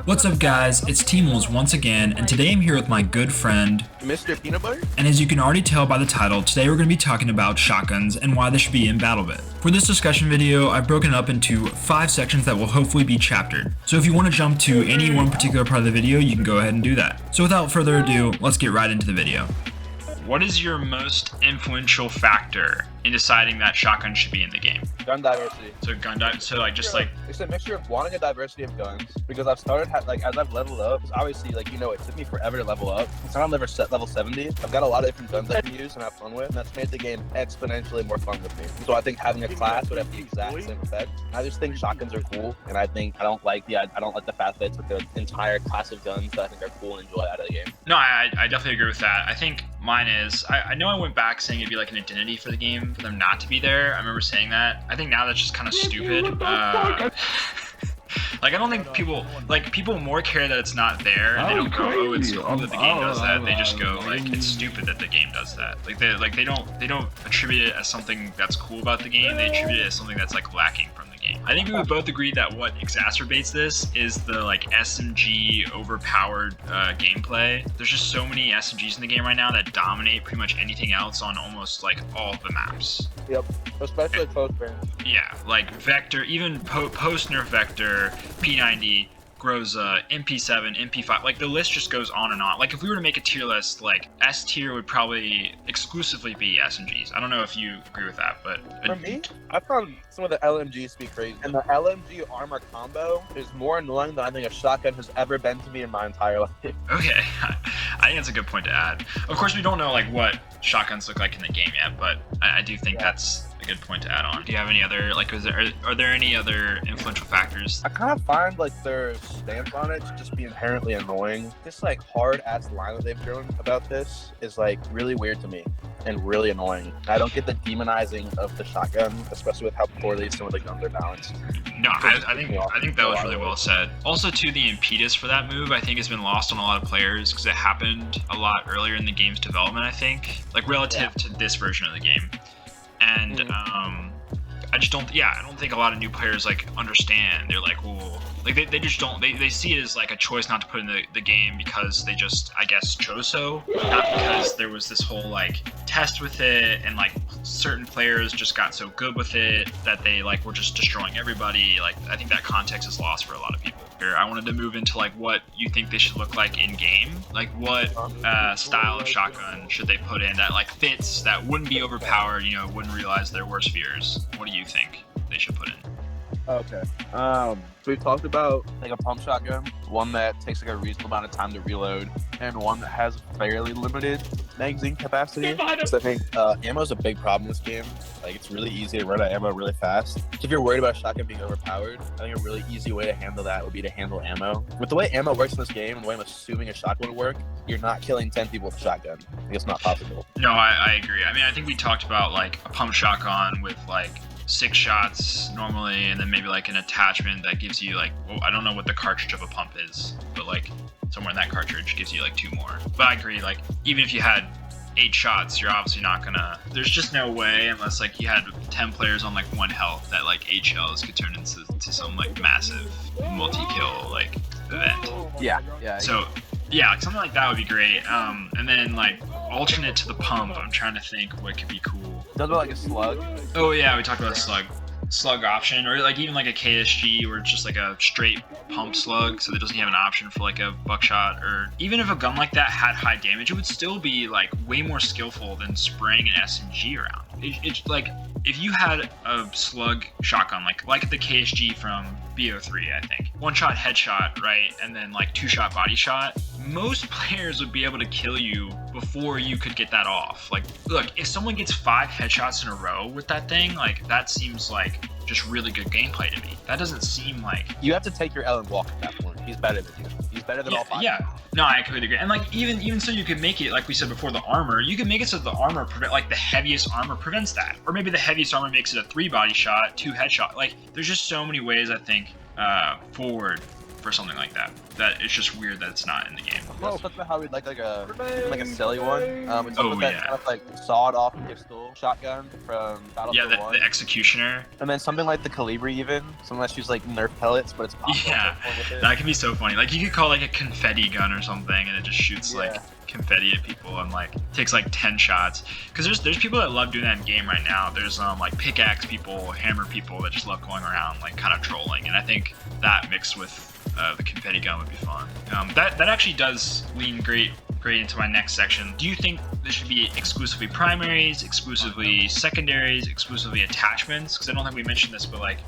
What's up guys, it's T-Moles once again, and today I'm here with my good friend, Mr. Peanut Butter? and as you can already tell by the title, today we're going to be talking about shotguns and why they should be in BattleBit. For this discussion video, I've broken it up into 5 sections that will hopefully be chaptered. So if you want to jump to any one particular part of the video, you can go ahead and do that. So without further ado, let's get right into the video. What is your most influential factor in deciding that shotgun should be in the game? Gun diversity. So It's a mixture of wanting a diversity of guns, because I've started, as I've leveled up, because obviously, it took me forever to level up. So I'm level 70. I've got a lot of different guns I can use and have fun with, and that's made the game exponentially more fun with me. So I think having a class would have the exact same effect. I just think shotguns are cool, and I don't like the fast hits with the entire class of guns that I think are cool and enjoy out of the game. No, I definitely agree with that. I think mine is, I know I went back saying it'd be like an identity for the game for them not to be there. I remember saying that. I think now that's just kind of stupid. I don't think people more care that it's not there, and they don't go, oh, it's cool that the game does that. They just go it's stupid that the game does that. They don't attribute it as something that's cool about the game. They attribute it as something that's lacking from the game. I think we would both agree that what exacerbates this is the SMG overpowered gameplay. There's just so many SMGs in the game right now that dominate pretty much anything else on almost all of the maps. Yep, especially post-burn. Yeah, Vector, even post-nerf Vector, P90, Groza, MP7, MP5, the list just goes on and on. If we were to make a tier list, S tier would probably exclusively be SMGs. I don't know if you agree with that, but... For me, I found some of the LMGs to be crazy. And the LMG armor combo is more annoying than I think a shotgun has ever been to me in my entire life. Okay, I think that's a good point to add. Of course, we don't know, what shotguns look like in the game yet, but I do think that's a good point to add on. Do you have any other, are there any other influential factors? I kind of find, their stance on it to just be inherently annoying. This, hard-ass line that they've drawn about this is, really weird to me and really annoying. I don't get the demonizing of the shotgun, especially with how poorly some of the guns are balanced. No, I think that was really well said. Also, too, the impetus for that move, I think, has been lost on a lot of players because it happened a lot earlier in the game's development, I think, relative to this version of the game. And I don't think a lot of new players understand. They're well, they just don't, they see it as a choice not to put in the game because they just, I guess, chose so, not because there was this whole test with it and certain players just got so good with it that they were just destroying everybody. I think that context is lost for a lot of people. Here, I wanted to move into what you think they should look like in game. What style of shotgun should they put in that fits, that wouldn't be overpowered, wouldn't realize their worst fears. What do you think they should put in? Okay. We've talked about a pump shotgun, one that takes a reasonable amount of time to reload, and one that has fairly limited magazine capacity. So I think ammo is a big problem in this game. It's really easy to run out of ammo really fast. So if you're worried about a shotgun being overpowered, I think a really easy way to handle that would be to handle ammo. With the way ammo works in this game and the way I'm assuming a shotgun would work, you're not killing 10 people with a shotgun. It's not possible. No, I agree. I mean, I think we talked about a pump shotgun with 6 shots normally, and then maybe an attachment that gives you I don't know what the cartridge of a pump is, but somewhere in that cartridge gives you 2 more. But I agree, even if you had 8 shots, you're obviously not gonna, there's just no way, unless you had 10 players on 1 health, that 8 shells could turn into some massive multi-kill event. Yeah. So yeah, something like that would be great. And then alternate to the pump, I'm trying to think what could be cool. Does it a slug? Oh yeah, we talked about slug option, or even a KSG, where it's just a straight pump slug, so that doesn't have an option for a buckshot. Or even if a gun like that had high damage, it would still be way more skillful than spraying an SMG around. It's if you had a slug shotgun like the KSG from BO3, I think, 1-shot headshot, right, and then 2-shot body shot, most players would be able to kill you before you could get that off. Look, if someone gets 5 headshots in a row with that thing, that seems just really good gameplay to me. That doesn't seem You have to take your L and walk at that point. He's better than you. He's better than all 5. Yeah, no, I completely agree. And even so, you could make it, we said before, the armor, you could make it so the armor the heaviest armor prevents that, or maybe the heaviest armor makes it a 3 body shot, 2 headshot. There's just so many ways, I think, forward for something like that. That it's just weird that it's not in the game. Well, talk about how we'd like a silly one. It's Oh, that yeah. kind of like sawed-off pistol shotgun from BattleBit Yeah, 1. the Executioner. And then something like the Calibri even. Something that shoots like Nerf pellets, but it's Yeah, that can be so funny. Like you could call like a confetti gun or something, and it just shoots like confetti at people and like takes like 10 shots. Because there's people that love doing that in game right now. There's like pickaxe people, hammer people that just love going around like kind of trolling. And I think that mixed with the confetti gun would be fun. That actually does lean great into my next section. Do you think this should be exclusively primaries, exclusively secondaries, exclusively attachments? Because I don't think we mentioned this, but like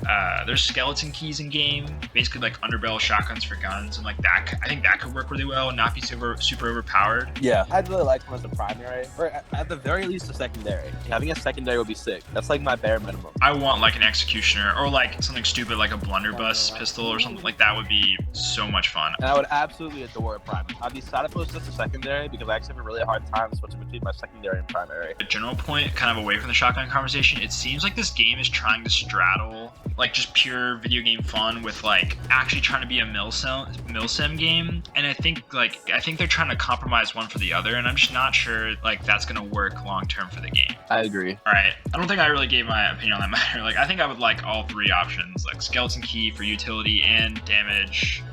there's skeleton keys in game, basically like underbarrel shotguns for guns, and like that. I think that could work really well and not be super overpowered. Yeah, I'd really like one as a primary, or at the very least a secondary. Having a secondary would be sick. That's like my bare minimum. I want like an executioner or like something stupid like a blunderbuss pistol or something like that would be so much fun. And I would absolutely adore a primary. I'd be sad if it was just a secondary because I actually have a really hard time switching between my secondary and primary. A general point, kind of away from the shotgun conversation, it seems like this game is trying to straddle like just pure video game fun with like actually trying to be a milsim game, and I think they're trying to compromise one for the other, and I'm just not sure like that's gonna work long term for the game. I agree. All right, I don't think I really gave my opinion on that matter. Like I think I would like all three options, like skeleton key for utility and damage,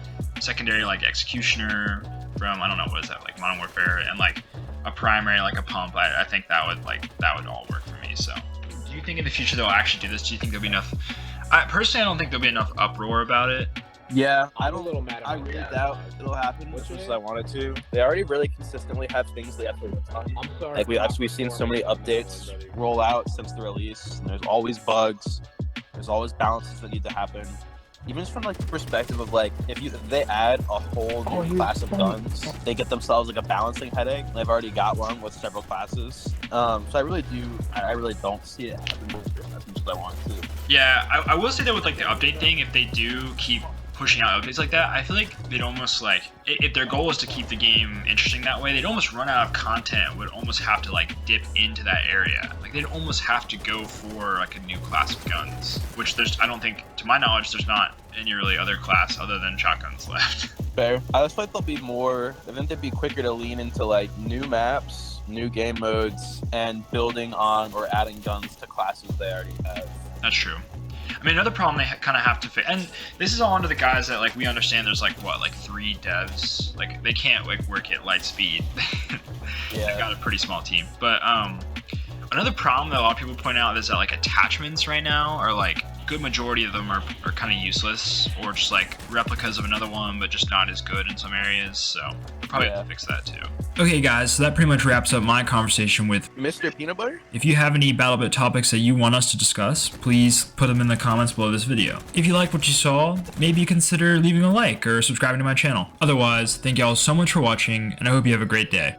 secondary like executioner from I don't know what is that like Modern Warfare, and like a primary like a pump. I think that would all work for me. So do you think in the future they'll actually do this? Do you think there'll be enough? Personally, I don't think there'll be enough uproar about it. Yeah, I'm a little mad. I really doubt it'll happen as much as I wanted to. They already really consistently have things they have to work on. I'm sorry. Like we've seen so many updates roll out since the release, and there's always bugs. There's always balances that need to happen. Even just from like the perspective of like if they add a whole new class of guns, they get themselves like a balancing headache. They've already got one with several classes. So I really don't see it happening as much as I want to. Yeah, I will say that with like the update thing, if they do keep pushing out updates like that, I feel like they'd almost like, if their goal is to keep the game interesting that way, they'd almost run out of content, would almost have to like dip into that area. Like they'd almost have to go for like a new class of guns, which I don't think, to my knowledge, there's not any really other class other than shotguns left. Fair. I just thought I think they'd be quicker to lean into like new maps, new game modes, and building on or adding guns to classes they already have. That's true. I mean, another problem they kind of have to fit, and this is all under the guys that like we understand there's like what, like 3 devs, like they can't like work at light speed. Yeah. They've got a pretty small team. But another problem that a lot of people point out is that like attachments right now are like, good majority of them are kind of useless, or just like replicas of another one but just not as good in some areas, so we'll probably have to fix that too. Okay guys, so that pretty much wraps up my conversation with Mr. Peanut Butter. If you have any BattleBit topics that you want us to discuss, please put them in the comments below this video. If you like what you saw, maybe consider leaving a like or subscribing to my channel. Otherwise, thank y'all so much for watching, and I hope you have a great day.